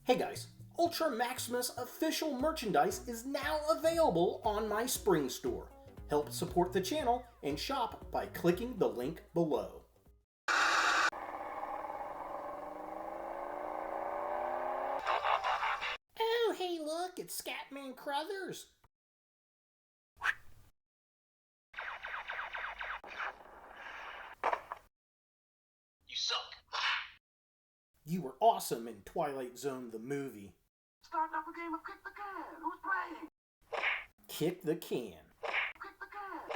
Hey guys, Ultra Maximus official merchandise is now available on my Spring store. Help support the channel and shop by clicking the link below. Oh, hey look, it's Scatman Crothers. You suck. You were awesome in Twilight Zone the movie. Starting up a game of kick the can. Who's playing? Kick the can. Kick the can.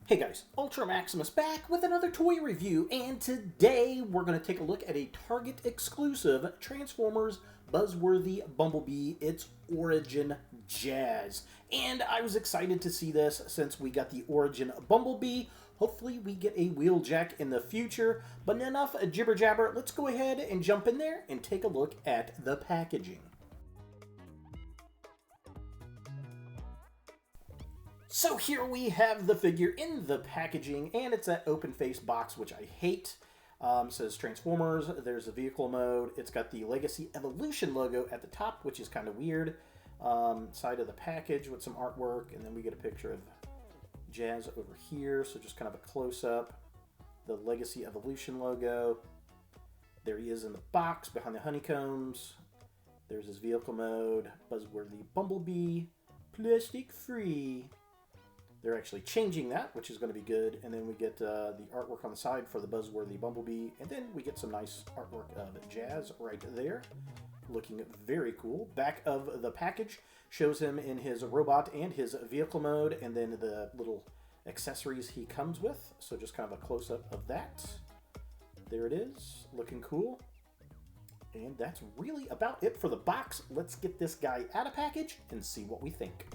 Hey guys, Ultra Maximus back with another toy review, and today we're going to take a look at a Target exclusive Transformers Buzzworthy Bumblebee, its Origin Jazz. And I was excited to see this since we got the Origin Bumblebee. Hopefully we get a Wheeljack in the future, but enough jibber jabber, let's go ahead and jump in there and take a look at the packaging. So here we have the figure in the packaging, and it's that open face box, which I hate. Says Transformers, there's a vehicle mode, it's got the Legacy Evolution logo at the top, which is kind of weird. Side of the package with some artwork, and then we get a picture of Jazz over here, so just kind of a close-up. The Legacy Evolution logo. There he is in the box, behind the honeycombs. There's his vehicle mode, Buzzworthy Bumblebee, plastic-free. They're actually changing that, which is going to be good. And then we get the artwork on the side for the Buzzworthy Bumblebee. And then we get some nice artwork of Jazz right there. Looking very cool. Back of the package shows him in his robot and his vehicle mode. And then the little accessories he comes with. So just kind of a close-up of that. There it is. Looking cool. And that's really about it for the box. Let's get this guy out of package and see what we think.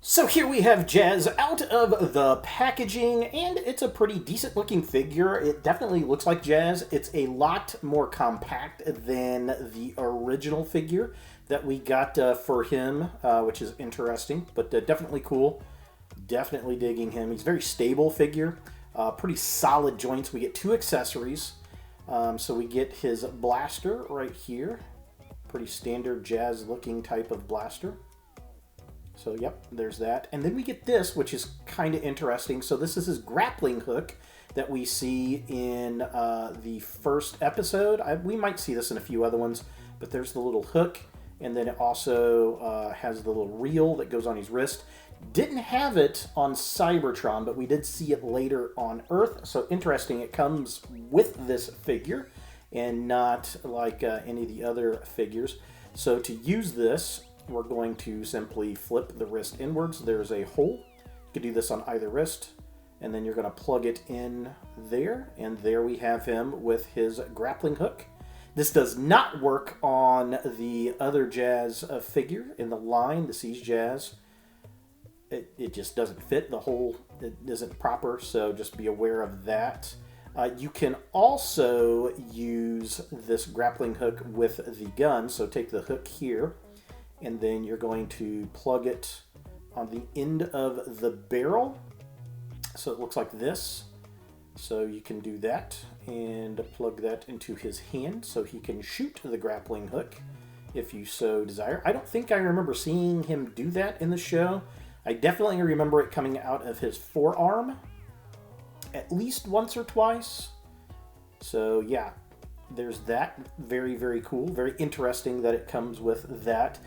So here we have Jazz out of the packaging, and it's a pretty decent looking figure. It definitely looks like Jazz. It's a lot more compact than the original figure that we got for him, which is interesting, but definitely cool. Definitely digging him. He's a very stable figure, pretty solid joints. We get two accessories. So we get his blaster right here. Pretty standard Jazz looking type of blaster. So, yep, there's that. And then we get this, which is kind of interesting. So this is his grappling hook that we see in the first episode. We might see this in a few other ones, but there's the little hook. And then it also has the little reel that goes on his wrist. Didn't have it on Cybertron, but we did see it later on Earth. So interesting, it comes with this figure and not like any of the other figures. So to use this, we're going to simply flip the wrist inwards. There's a hole. You can do this on either wrist, and then you're going to plug it in there, and there we have him with his grappling hook. This does not work on the other Jazz figure in the line, the Siege Jazz. It just doesn't fit. The hole isn't proper, so just be aware of that. You can also use this grappling hook with the gun, so take the hook here, and then you're going to plug it on the end of the barrel. So it looks like this. So you can do that and plug that into his hand so he can shoot the grappling hook if you so desire. I don't think I remember seeing him do that in the show. I definitely remember it coming out of his forearm at least once or twice. So yeah, there's that. Very, very cool. Very interesting that it comes with that.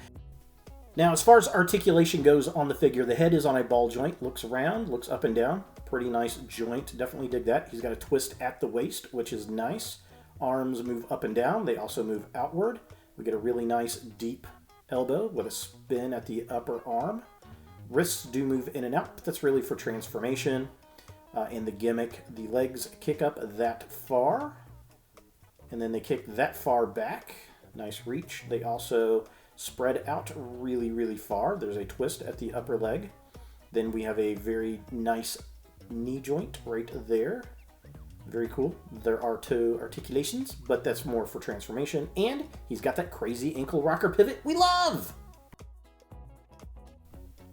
Now, as far as articulation goes on the figure, the head is on a ball joint, looks round, looks up and down. Pretty nice joint, definitely dig that. He's got a twist at the waist, which is nice. Arms move up and down, they also move outward. We get a really nice deep elbow with a spin at the upper arm. Wrists do move in and out, but that's really for transformation. And the gimmick, the legs kick up that far, and then they kick that far back. Nice reach. They also spread out really, really far. There's a twist at the upper leg. Then we have a very nice knee joint right there. Very cool. There are toe articulations, but that's more for transformation. And he's got that crazy ankle rocker pivot we love!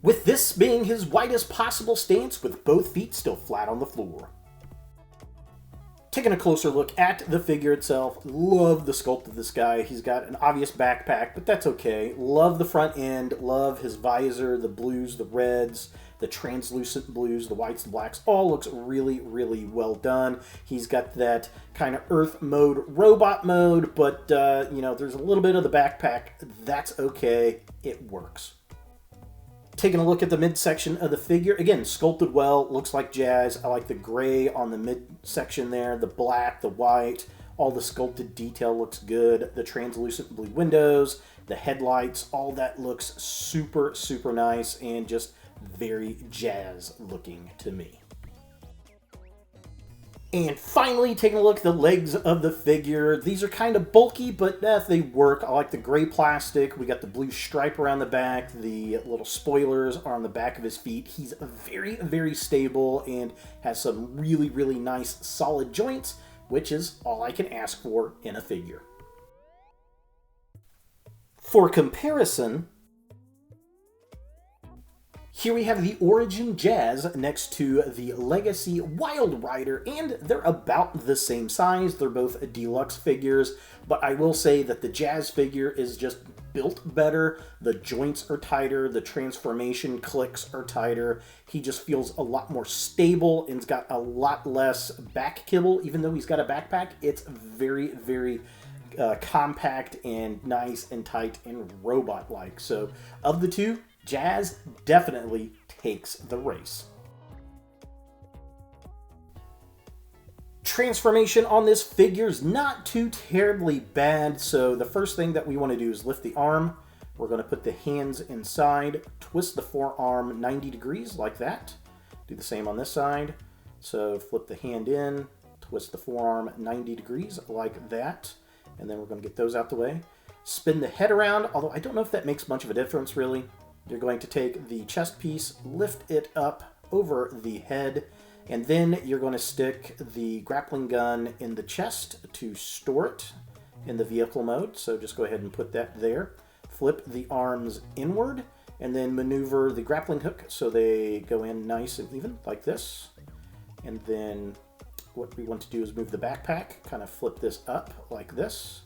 With this being his widest possible stance with both feet still flat on the floor. Taking a closer look at the figure itself, love the sculpt of this guy. He's got an obvious backpack, but that's okay. Love the front end, love his visor, the blues, the reds, the translucent blues, the whites, the blacks, all looks really, really well done. He's got that kind of earth mode, robot mode, but, you know, there's a little bit of the backpack. That's okay. It works. Taking a look at the midsection of the figure, again, sculpted well, looks like Jazz. I like the gray on the midsection there, the black, the white, all the sculpted detail looks good. The translucent blue windows, the headlights, all that looks super, super nice and just very Jazz looking to me. And finally, taking a look at the legs of the figure. These are kind of bulky, but they work. I like the gray plastic. We got the blue stripe around the back. The little spoilers are on the back of his feet. He's very, very stable and has some really, really nice solid joints, which is all I can ask for in a figure. For comparison, here we have the Origin Jazz next to the Legacy Wild Rider, and they're about the same size. They're both deluxe figures, but I will say that the Jazz figure is just built better. The joints are tighter, the transformation clicks are tighter. He just feels a lot more stable and's got a lot less back kibble. Even though he's got a backpack, it's very, very compact and nice and tight and robot-like. So of the two, Jazz definitely takes the race. Transformation on this figure's not too terribly bad, so the first thing that we want to do is lift the arm. We're going to put the hands inside, twist the forearm 90 degrees like that. Do the same on this side. So flip the hand in, twist the forearm 90 degrees like that, and then we're going to get those out the way. Spin the head around, although I don't know if that makes much of a difference really. You're going to take the chest piece, lift it up over the head, and then you're going to stick the grappling gun in the chest to store it in the vehicle mode. So just go ahead and put that there. Flip the arms inward, and then maneuver the grappling hook so they go in nice and even, like this. And then what we want to do is move the backpack, kind of flip this up like this.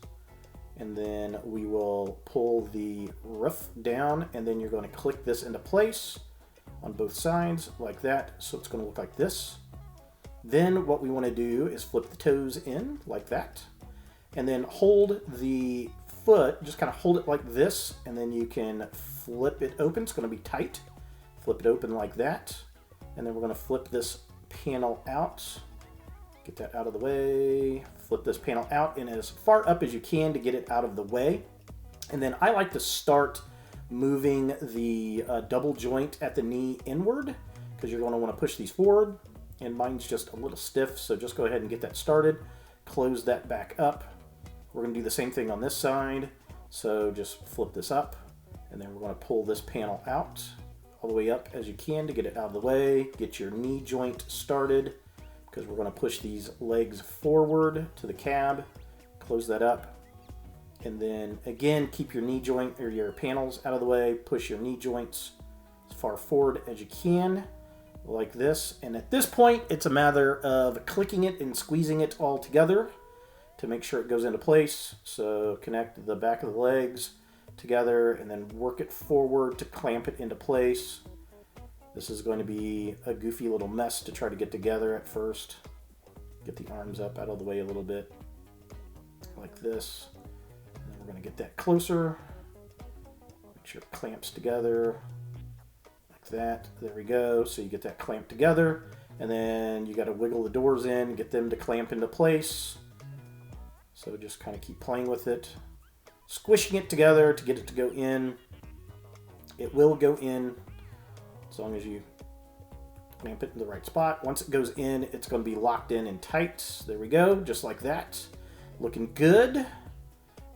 And then we will pull the roof down, and then you're going to click this into place on both sides like that. So it's going to look like this. Then what we want to do is flip the toes in like that, and then hold the foot, just kind of hold it like this, and then you can flip it open. It's going to be tight. Flip it open like that, and then we're going to flip this panel out. Get that out of the way. Flip this panel out and as far up as you can to get it out of the way. And then I like to start moving the double joint at the knee inward because you're going to want to push these forward. And mine's just a little stiff, so just go ahead and get that started. Close that back up. We're going to do the same thing on this side. So just flip this up, and then we're going to pull this panel out all the way up as you can to get it out of the way. Get your knee joint started, because we're going to push these legs forward to the cab. Close that up. And then again, keep your knee joint or your panels out of the way. Push your knee joints as far forward as you can, like this. And at this point, it's a matter of clicking it and squeezing it all together to make sure it goes into place. So connect the back of the legs together and then work it forward to clamp it into place. This is going to be a goofy little mess to try to get together at first. Get the arms up out of the way a little bit, like this. And then we're going to get that closer. Make sure it clamps together, like that. There we go. So you get that clamped together, and then you got to wiggle the doors in, get them to clamp into place. So just kind of keep playing with it, squishing it together to get it to go in. It will go in, as long as you clamp it in the right spot. Once it goes in, it's going to be locked in and tight. There we go, just like that. Looking good.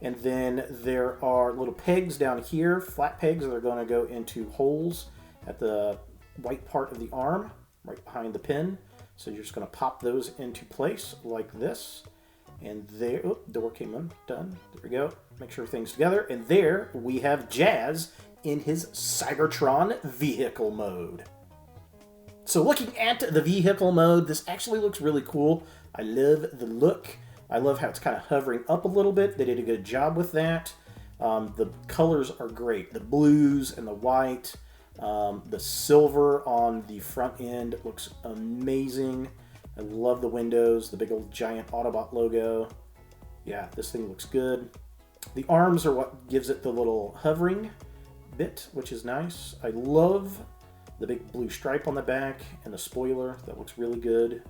And then there are little pegs down here, flat pegs that are going to go into holes at the white part of the arm, right behind the pin. So you're just going to pop those into place like this. And there, oh, door came undone. There we go. Make sure everything's together. And there we have Jazz in his Cybertron vehicle mode. So looking at the vehicle mode, this actually looks really cool. I love the look. I love how it's kind of hovering up a little bit. They did a good job with that. The colors are great. The blues and the white. The silver on the front end looks amazing. I love the windows, the big old giant Autobot logo. Yeah, this thing looks good. The arms are what gives it the little hovering bit, which is nice. I love the big blue stripe on the back and the spoiler. That looks really good.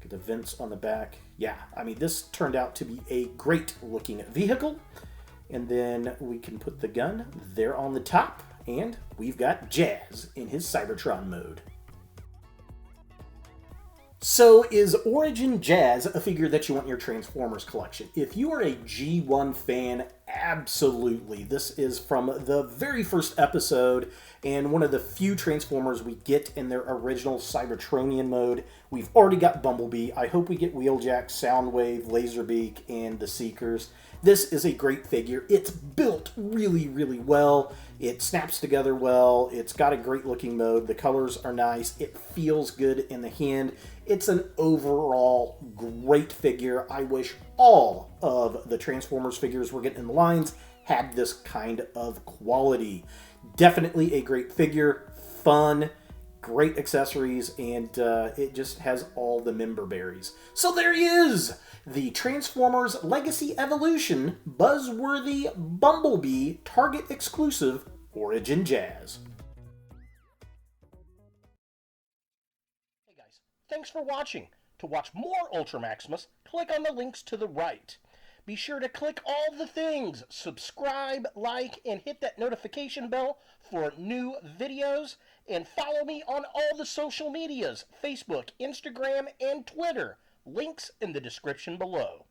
Get the vents on the back. Yeah, I mean, this turned out to be a great looking vehicle. And then we can put the gun there on the top, and we've got Jazz in his Cybertron mode. So is Origin Jazz a figure that you want in your Transformers collection? If you are a G1 fan, absolutely. This is from the very first episode and one of the few Transformers we get in their original Cybertronian mode. We've already got Bumblebee. I hope we get Wheeljack, Soundwave, Laserbeak, and the Seekers. This is a great figure. It's built really, really well. It snaps together well. It's got a great looking mode. The colors are nice. It feels good in the hand. It's an overall great figure. I wish all of the Transformers figures we're getting in the lines had this kind of quality. Definitely a great figure. Fun. Great accessories, and it just has all the member berries. So there he is! The Transformers Legacy Evolution Buzzworthy Bumblebee Target exclusive Origin Jazz. Hey guys, thanks for watching. To watch more Ultra Maximus, click on the links to the right. Be sure to click all the things, subscribe, like, and hit that notification bell for new videos. And follow me on all the social medias, Facebook, Instagram, and Twitter. Links in the description below.